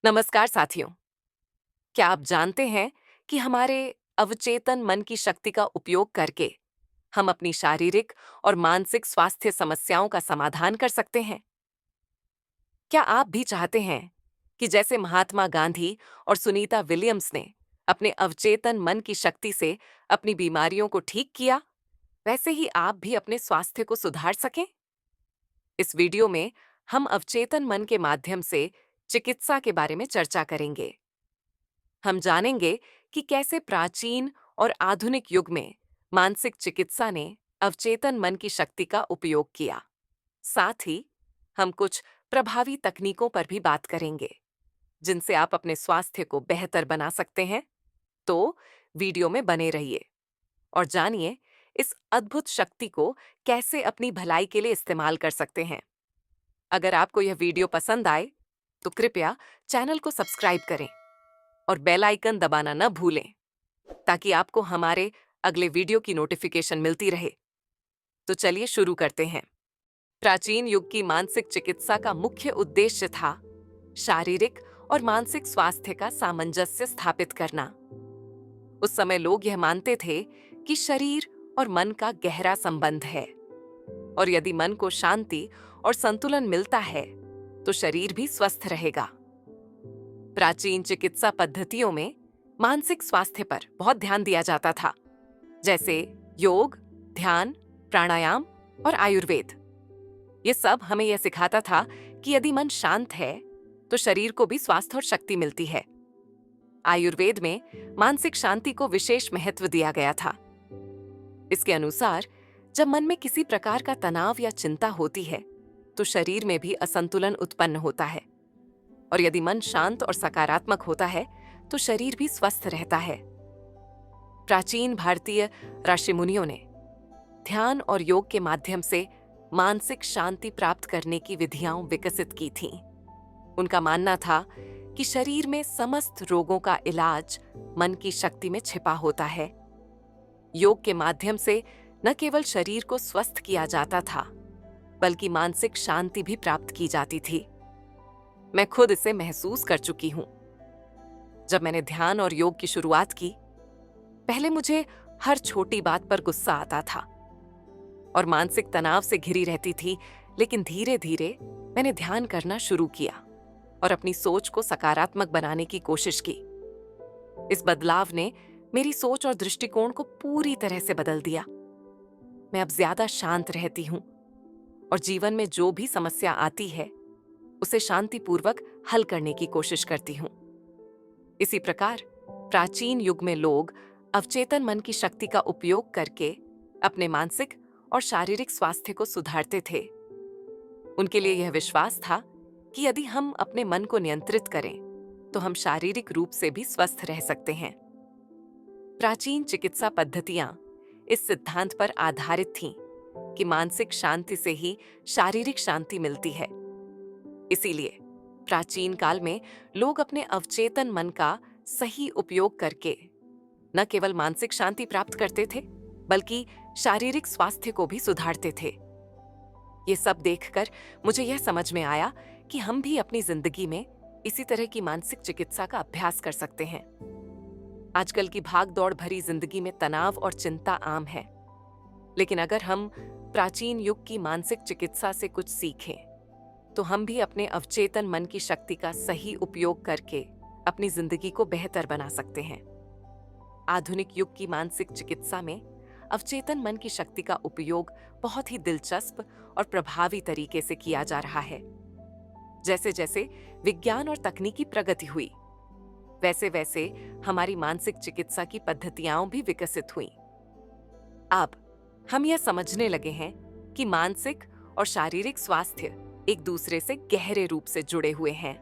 नमस्कार साथियों। क्या आप जानते हैं कि हमारे अवचेतन मन की शक्ति का उपयोग करके हम अपनी शारीरिक और मानसिक स्वास्थ्य समस्याओं का समाधान कर सकते हैं? क्या आप भी चाहते हैं कि जैसे महात्मा गांधी और सुनीता विलियम्स ने अपने अवचेतन मन की शक्ति से अपनी बीमारियों को ठीक किया, वैसे ही आप भी अपने स्वास्थ्य को सुधार सकें? इस वीडियो में हम अवचेतन मन के माध्यम से चिकित्सा के बारे में चर्चा करेंगे। हम जानेंगे कि कैसे प्राचीन और आधुनिक युग में मानसिक चिकित्सा ने अवचेतन मन की शक्ति का उपयोग किया। साथ ही हम कुछ प्रभावी तकनीकों पर भी बात करेंगे, जिनसे आप अपने स्वास्थ्य को बेहतर बना सकते हैं। तो वीडियो में बने रहिए और जानिए इस अद्भुत शक्ति को कैसे अपनी भलाई के लिए इस्तेमाल कर सकते हैं। अगर आपको यह वीडियो पसंद आए, तो कृपया चैनल को सब्सक्राइब करें और बेल आइकन दबाना न भूलें, ताकि आपको हमारे अगले वीडियो की नोटिफिकेशन मिलती रहे। तो चलिए शुरू करते हैं। प्राचीन युग की मानसिक चिकित्सा का मुख्य उद्देश्य था शारीरिक और मानसिक स्वास्थ्य का सामंजस्य स्थापित करना। उस समय लोग यह मानते थे कि शरीर और मन का गहरा संबंध है, और यदि मन को शांति और संतुलन मिलता है तो शरीर भी स्वस्थ रहेगा। प्राचीन चिकित्सा पद्धतियों में मानसिक स्वास्थ्य पर बहुत ध्यान दिया जाता था, जैसे योग, ध्यान, प्राणायाम और आयुर्वेद। ये सब हमें यह सिखाता था कि यदि मन शांत है तो शरीर को भी स्वास्थ्य और शक्ति मिलती है। आयुर्वेद में मानसिक शांति को विशेष महत्व दिया गया था। इसके अनुसार जब मन में किसी प्रकार का तनाव या चिंता होती है तो शरीर में भी असंतुलन उत्पन्न होता है, और यदि मन शांत और सकारात्मक होता है तो शरीर भी स्वस्थ रहता है। प्राचीन भारतीय ऋषि मुनियों ने ध्यान और योग के माध्यम से मानसिक शांति प्राप्त करने की विधियां विकसित की थीं। उनका मानना था कि शरीर में समस्त रोगों का इलाज मन की शक्ति में छिपा होता है। योग के माध्यम से न केवल शरीर को स्वस्थ किया जाता था, बल्कि मानसिक शांति भी प्राप्त की जाती थी। मैं खुद इसे महसूस कर चुकी हूं। जब मैंने ध्यान और योग की शुरुआत की, पहले मुझे हर छोटी बात पर गुस्सा आता था और मानसिक तनाव से घिरी रहती थी, लेकिन धीरे धीरे मैंने ध्यान करना शुरू किया और अपनी सोच को सकारात्मक बनाने की कोशिश की। इस बदलाव ने मेरी सोच और दृष्टिकोण को पूरी तरह से बदल दिया। मैं अब ज्यादा शांत रहती हूं और जीवन में जो भी समस्या आती है उसे शांतिपूर्वक हल करने की कोशिश करती हूं। इसी प्रकार प्राचीन युग में लोग अवचेतन मन की शक्ति का उपयोग करके अपने मानसिक और शारीरिक स्वास्थ्य को सुधारते थे। उनके लिए यह विश्वास था कि यदि हम अपने मन को नियंत्रित करें तो हम शारीरिक रूप से भी स्वस्थ रह सकते हैं। प्राचीन चिकित्सा पद्धतियां इस सिद्धांत पर आधारित थीं कि मानसिक शांति से ही शारीरिक शांति मिलती है। इसीलिए प्राचीन काल में लोग अपने अवचेतन मन का सही उपयोग करके न केवल मानसिक शांति प्राप्त करते थे, बल्कि शारीरिक स्वास्थ्य को भी सुधारते थे। ये सब देखकर मुझे यह समझ में आया कि हम भी अपनी जिंदगी में इसी तरह की मानसिक चिकित्सा का अभ्यास कर सकते हैं। आजकल की भाग-दौड़ भरी जिंदगी में तनाव और चिंता आम है, लेकिन अगर हम प्राचीन युग की मानसिक चिकित्सा से कुछ सीखें, तो हम भी अपने अवचेतन मन की शक्ति का सही उपयोग करके अपनी जिंदगी को बेहतर बना सकते हैं। आधुनिक युग की मानसिक चिकित्सा में अवचेतन मन की शक्ति का उपयोग बहुत ही दिलचस्प और प्रभावी तरीके से किया जा रहा है। जैसे जैसे विज्ञान और तकनीकी प्रगति हुई, वैसे वैसे हमारी मानसिक चिकित्सा की पद्धतियां भी विकसित हुई। अब हम यह समझने लगे हैं कि मानसिक और शारीरिक स्वास्थ्य एक दूसरे से गहरे रूप से जुड़े हुए हैं,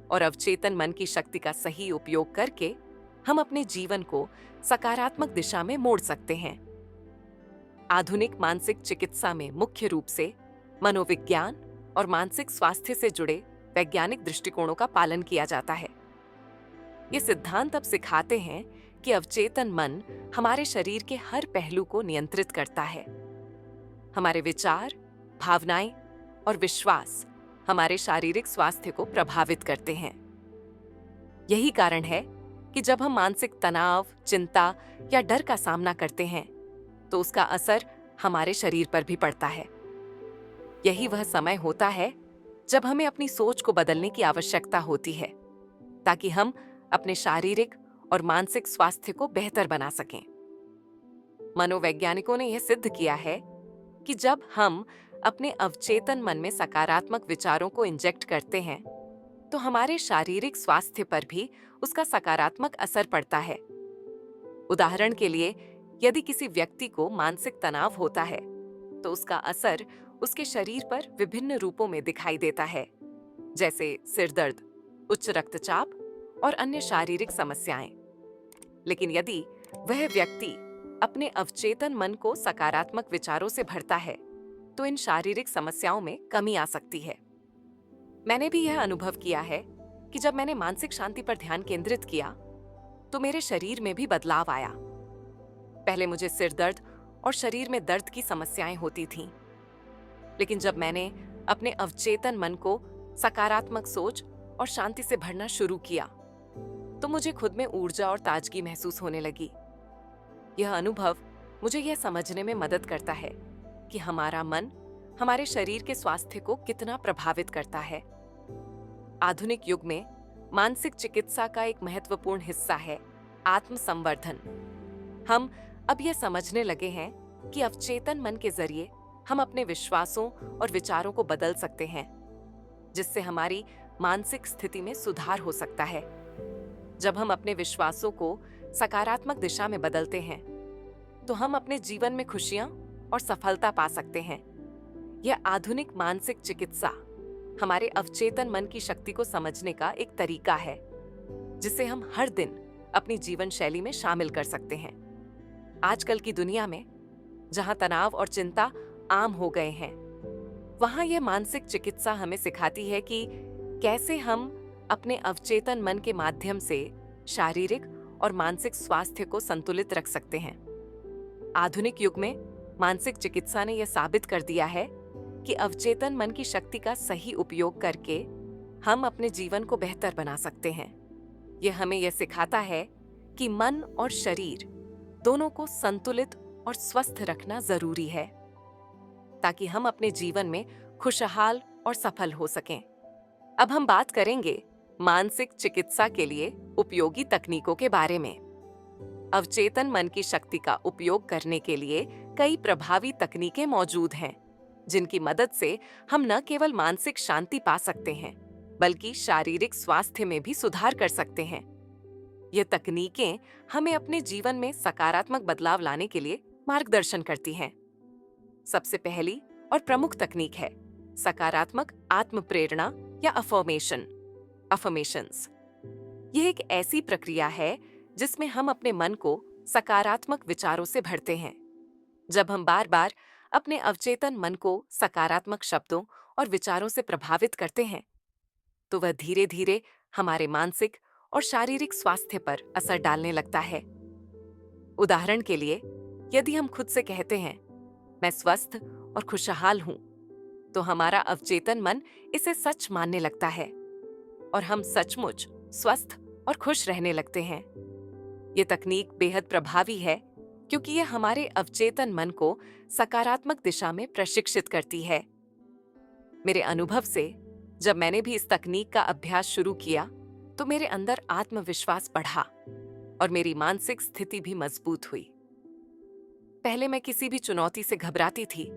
और अवचेतन मन की शक्ति का सही उपयोग करके हम अपने जीवन को सकारात्मक दिशा में मोड़ सकते हैं। आधुनिक मानसिक चिकित्सा में मुख्य रूप से मनोविज्ञान और मानसिक स्वास्थ्य से जुड़े वैज्ञानिक दृष्टिकोणों का पालन किया जाता है। ये सिद्धांत अब सिखाते हैं कि अवचेतन मन हमारे शरीर के हर पहलू को नियंत्रित करता है। हमारे विचार, भावनाएं और विश्वास हमारे शारीरिक स्वास्थ्य को प्रभावित करते हैं। यही कारण है कि जब हम मानसिक तनाव, चिंता या डर का सामना करते हैं, तो उसका असर हमारे शरीर पर भी पड़ता है। यही वह समय होता है जब हमें अपनी सोच को बदलने की आवश्यकता होती है, ताकि हम अपने शारीरिक और मानसिक स्वास्थ्य को बेहतर बना सकें। मनोवैज्ञानिकों ने यह सिद्ध किया है कि जब हम अपने अवचेतन मन में सकारात्मक विचारों को इंजेक्ट करते हैं, तो हमारे शारीरिक स्वास्थ्य पर भी उसका सकारात्मक असर पड़ता है। उदाहरण के लिए, यदि किसी व्यक्ति को मानसिक तनाव होता है, तो उसका असर उसके शरीर पर विभिन्न रूपों में दिखाई देता है, जैसे सिर दर्द, उच्च रक्तचाप और अन्य शारीरिक समस्याएं। लेकिन यदि वह व्यक्ति अपने अवचेतन मन को सकारात्मक विचारों से भरता है, तो इन शारीरिक समस्याओं में कमी आ सकती है। मैंने भी यह अनुभव किया है कि जब मैंने मानसिक शांति पर ध्यान केंद्रित किया, तो मेरे शरीर में भी बदलाव आया। पहले मुझे सिर दर्द और शरीर में दर्द की समस्याएं होती थीं, लेकिन जब मैंने अपने अवचेतन मन को सकारात्मक सोच और शांति से भरना शुरू किया, तो मुझे खुद में ऊर्जा और ताजगी महसूस होने लगी। यह अनुभव मुझे यह समझने में मदद करता है कि हमारा मन हमारे शरीर के स्वास्थ्य को कितना प्रभावित करता है। आधुनिक युग में मानसिक चिकित्सा का एक महत्वपूर्ण हिस्सा है आत्म संवर्धन। हम अब यह समझने लगे हैं कि अवचेतन मन के जरिए हम अपने विश्वासों और विचारों को बदल सकते हैं, जिससे हमारी मानसिक स्थिति में सुधार हो सकता है। जब हम अपने विश्वासों को सकारात्मक दिशा में बदलते हैं, तो हम अपने जीवन में खुशियां और सफलता पा सकते हैं। यह आधुनिक मानसिक चिकित्सा हमारे अवचेतन मन की शक्ति को समझने का एक तरीका है, जिसे हम हर दिन अपनी जीवन शैली में शामिल कर सकते हैं। आजकल की दुनिया में जहां तनाव और चिंता आम हो गए हैं, वहां यह मानसिक चिकित्सा हमें सिखाती है कि कैसे हम अपने अवचेतन मन के माध्यम से शारीरिक और मानसिक स्वास्थ्य को संतुलित रख सकते हैं। आधुनिक युग में मानसिक चिकित्सा ने यह साबित कर दिया है कि अवचेतन मन की शक्ति का सही उपयोग करके हम अपने जीवन को बेहतर बना सकते हैं। यह हमें यह सिखाता है कि मन और शरीर दोनों को संतुलित और स्वस्थ रखना जरूरी है, ताकि हम अपने जीवन में खुशहाल और सफल हो सकें। अब हम बात करेंगे मानसिक चिकित्सा के लिए उपयोगी तकनीकों के बारे में। अवचेतन मन की शक्ति का उपयोग करने के लिए कई प्रभावी तकनीकें मौजूद हैं, जिनकी मदद से हम न केवल मानसिक शांति पा सकते हैं, बल्कि शारीरिक स्वास्थ्य में भी सुधार कर सकते हैं। ये तकनीकें हमें अपने जीवन में सकारात्मक बदलाव लाने के लिए मार्गदर्शन करती हैं। सबसे पहली और प्रमुख तकनीक है सकारात्मक आत्म प्रेरणा या अफर्मेशंस। यह एक ऐसी प्रक्रिया है जिसमें हम अपने मन को सकारात्मक विचारों से भरते हैं। जब हम बार बार अपने अवचेतन मन को सकारात्मक शब्दों और विचारों से प्रभावित करते हैं, तो वह धीरे धीरे हमारे मानसिक और शारीरिक स्वास्थ्य पर असर डालने लगता है। उदाहरण के लिए, यदि हम खुद से कहते हैं, मैं स्वस्थ और खुशहाल हूं, तो हमारा अवचेतन मन इसे सच मानने लगता है और हम सचमुच स्वस्थ और खुश रहने लगते हैं। ये तकनीक बेहद प्रभावी है, क्योंकि यह हमारे अवचेतन मन को सकारात्मक दिशा में प्रशिक्षित करती है। मेरे अनुभव से जब मैंने भी इस तकनीक का अभ्यास शुरू किया, तो मेरे अंदर आत्मविश्वास बढ़ा और मेरी मानसिक स्थिति भी मजबूत हुई। पहले मैं किसी भी चुनौती से घबराती थी,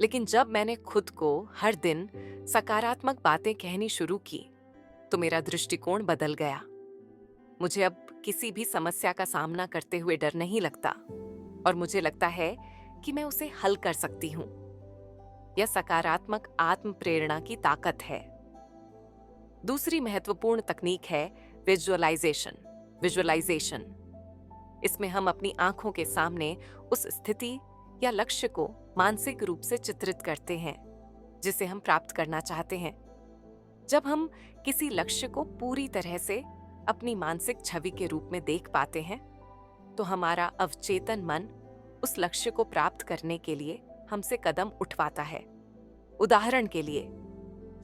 लेकिन जब मैंने खुद को हर दिन सकारात्मक बातें कहनी शुरू की, तो मेरा दृष्टिकोण बदल गया। मुझे अब किसी भी समस्या का सामना करते हुए डर नहीं लगता और मुझे लगता है कि मैं उसे हल कर सकती हूँ। यह सकारात्मक आत्म प्रेरणा की ताकत है। दूसरी महत्वपूर्ण तकनीक है विजुअलाइजेशन। इसमें हम अपनी आंखों के सामने उस स्थिति या लक्ष्य को मानसिक रूप से चित्रित करते हैं जिसे हम प्राप्त करना चाहते हैं। जब हम किसी लक्ष्य को पूरी तरह से अपनी मानसिक छवि के रूप में देख पाते हैं, तो हमारा अवचेतन मन उस लक्ष्य को प्राप्त करने के लिए हमसे कदम उठवाता है। उदाहरण के लिए,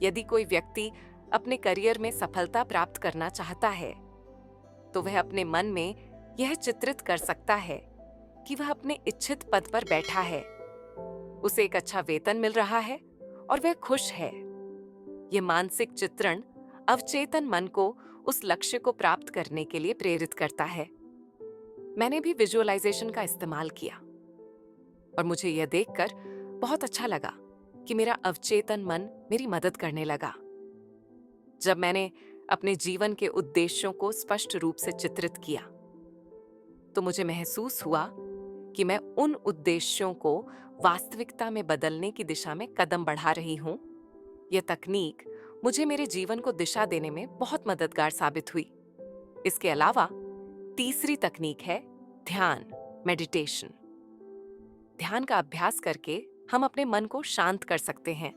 यदि कोई व्यक्ति अपने करियर में सफलता प्राप्त करना चाहता है, तो वह अपने मन में यह चित्रित कर सकता है कि वह अपने इच्छित पद पर बैठा है, उसे एक अच्छा वेतन मिल रहा है और वह खुश है। यह मानसिक चित्रण अवचेतन मन को उस लक्ष्य को प्राप्त करने के लिए प्रेरित करता है। मैंने भी विजुअलाइजेशन का इस्तेमाल किया और मुझे यह देखकर बहुत अच्छा लगा कि मेरा अवचेतन मन मेरी मदद करने लगा। जब मैंने अपने जीवन के उद्देश्यों को स्पष्ट रूप से चित्रित किया, तो मुझे महसूस हुआ कि मैं उन उद्देश्यों को वास्तविकता में बदलने की दिशा में कदम बढ़ा रही हूं। यह तकनीक मुझे मेरे जीवन को दिशा देने में बहुत मददगार साबित हुई। इसके अलावा तीसरी तकनीक है ध्यान, मेडिटेशन। ध्यान का अभ्यास करके हम अपने मन को शांत कर सकते हैं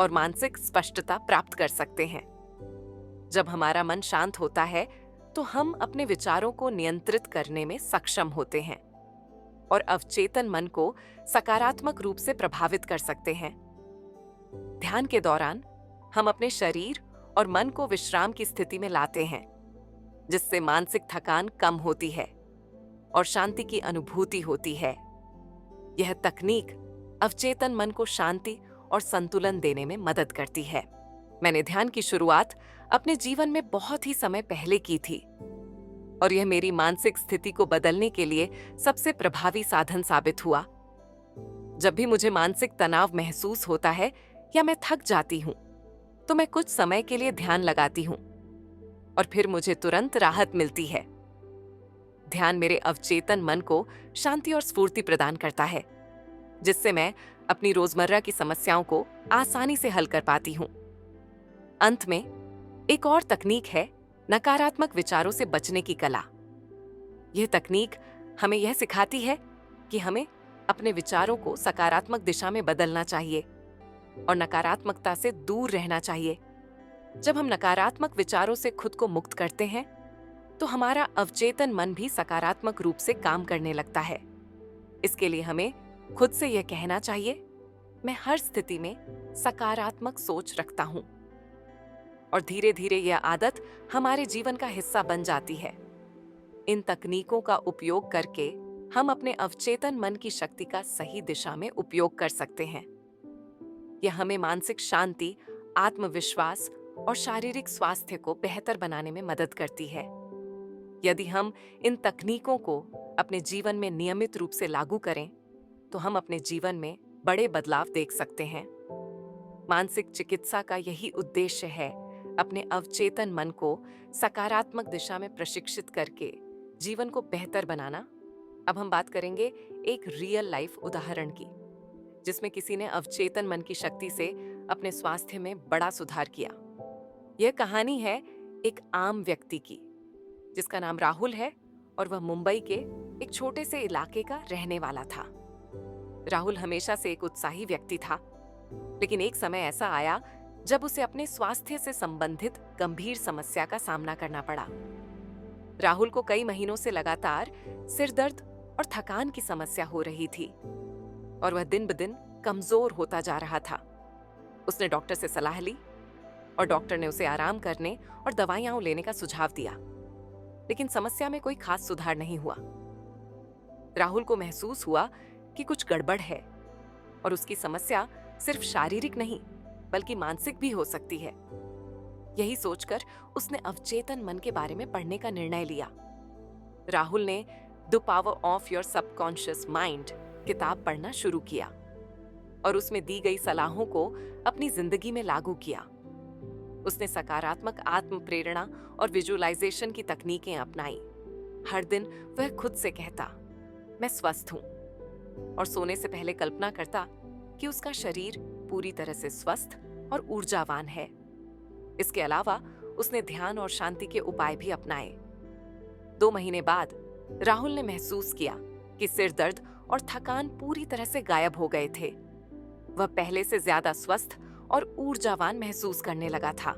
और मानसिक स्पष्टता प्राप्त कर सकते हैं। जब हमारा मन शांत होता है तो हम अपने विचारों को नियंत्रित करने में सक्षम होते हैं और अवचेतन मन को सकारात्मक रूप से प्रभावित कर सकते हैं। ध्यान के दौरान हम अपने शरीर और मन को विश्राम की स्थिति में लाते हैं, जिससे मानसिक थकान कम होती है और शांति की अनुभूति होती है। यह तकनीक अवचेतन मन को शांति और संतुलन देने में मदद करती है। मैंने ध्यान की शुरुआत अपने जीवन में बहुत ही समय पहले की थी और यह मेरी मानसिक स्थिति को बदलने के लिए सबसे प्रभावी साधन साबित हुआ। जब भी मुझे मानसिक तनाव महसूस होता है या मैं थक जाती हूँ, तो मैं कुछ समय के लिए ध्यान लगाती हूँ और फिर मुझे तुरंत राहत मिलती है। ध्यान मेरे अवचेतन मन को शांति और स्फूर्ति प्रदान करता है, जिससे मैं अपनी रोजमर्रा की समस्याओं को आसानी से हल कर पाती हूँ। अंत में एक और तकनीक है नकारात्मक विचारों से बचने की कला। यह तकनीक हमें यह सिखाती है कि हमें अपने विचारों को सकारात्मक दिशा में बदलना चाहिए और नकारात्मकता से दूर रहना चाहिए। जब हम नकारात्मक विचारों से खुद को मुक्त करते हैं, तो हमारा अवचेतन मन भी सकारात्मक रूप से काम करने लगता है। इसके लिए हमें खुद से यह कहना चाहिए, मैं हर स्थिति में सकारात्मक सोच रखता हूं। और धीरे धीरे यह आदत हमारे जीवन का हिस्सा बन जाती है। इन तकनीकों का उपयोग करके हम अपने अवचेतन मन की शक्ति का सही दिशा में उपयोग कर सकते हैं। यह हमें मानसिक शांति, आत्मविश्वास और शारीरिक स्वास्थ्य को बेहतर बनाने में मदद करती है। यदि हम इन तकनीकों को अपने जीवन में नियमित रूप से लागू करें, तो हम अपने जीवन में बड़े बदलाव देख सकते हैं। मानसिक चिकित्सा का यही उद्देश्य है, अपने अवचेतन मन को सकारात्मक दिशा में प्रशिक्षित करके जीवन को बेहतर बनाना। अब हम बात करेंगे एक रियल लाइफ उदाहरण की, जिसमें किसी ने अवचेतन मन की शक्ति से अपने स्वास्थ्य में बड़ा सुधार किया। यह कहानी है एक आम व्यक्ति की, जिसका नाम राहुल है और वह मुंबई के एक छोटे से इलाके का रहने वाला था। राहुल हमेशा से एक उत्साही व्यक्ति था, लेकिन एक समय ऐसा आया जब उसे अपने स्वास्थ्य से संबंधित गंभीर समस्या का सामना करना पड़ा। राहुल को कई महीनों से लगातार सिर दर्द और थकान की समस्या हो रही थी और वह दिन ब दिन कमजोर होता जा रहा था। उसने डॉक्टर से सलाह ली और डॉक्टर ने उसे आराम करने और दवाइयां लेने का सुझाव दिया, लेकिन समस्या में कोई खास सुधार नहीं हुआ। राहुल को महसूस हुआ कि कुछ गड़बड़ है और उसकी समस्या सिर्फ शारीरिक नहीं बल्कि मानसिक भी हो सकती है। यही सोचकर उसने अवचेतन मन के बारे में पढ़ने का निर्णय लिया। राहुल ने the power of your subconscious mind किताब पढ़ना शुरू किया और उसमें दी गई सलाहों को अपनी जिंदगी में लागू किया। उसने सकारात्मक आत्म प्रेरणा और विजुअलाइजेशन की तकनीकें अपनाई। हर दिन वह खुद से कहता, मैं स्वस्थ हूं, और सोने से पहले कल्पना करता कि उसका शरीर पूरी तरह से स्वस्थ और ऊर्जावान है। इसके अलावा उसने ध्यान और शांति के उपाय भी अपनाए। 2 महीने बाद राहुल ने महसूस किया कि सिर दर्द और थकान पूरी तरह से गायब हो गए थे। वह पहले से ज्यादा स्वस्थ और ऊर्जावान महसूस करने लगा था।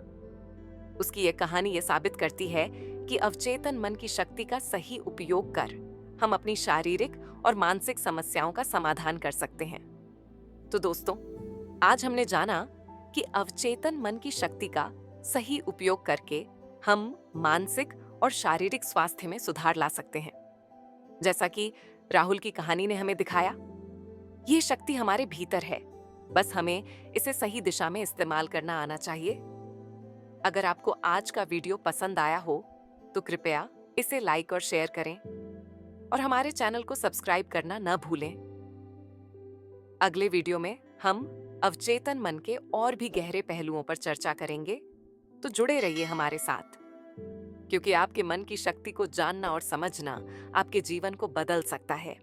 उसकी यह कहानी यह साबित करती है कि अवचेतन मन की शक्ति का सही उपयोग कर हम अपनी शारीरिक और मानसिक समस्याओं का समाधान कर सकते हैं। तो दोस्तों, आज हमने जाना कि अवचेतन मन की शक्ति का सही उपयोग करके हम मानसिक और शारीरिक स्वास्थ्य में सुधार ला सकते हैं। जैसा कि राहुल की कहानी ने हमें दिखाया, ये शक्ति हमारे भीतर है, बस हमें इसे सही दिशा में इस्तेमाल करना आना चाहिए। अगर आपको आज का वीडियो पसंद आया हो तो कृपया इसे लाइक और शेयर करें और हमारे चैनल को सब्सक्राइब करना न भूलें। अगले वीडियो में हम अवचेतन मन के और भी गहरे पहलुओं पर चर्चा करेंगे, तो जुड़े रहिए हमारे साथ, क्योंकि आपके मन की शक्ति को जानना और समझना आपके जीवन को बदल सकता है।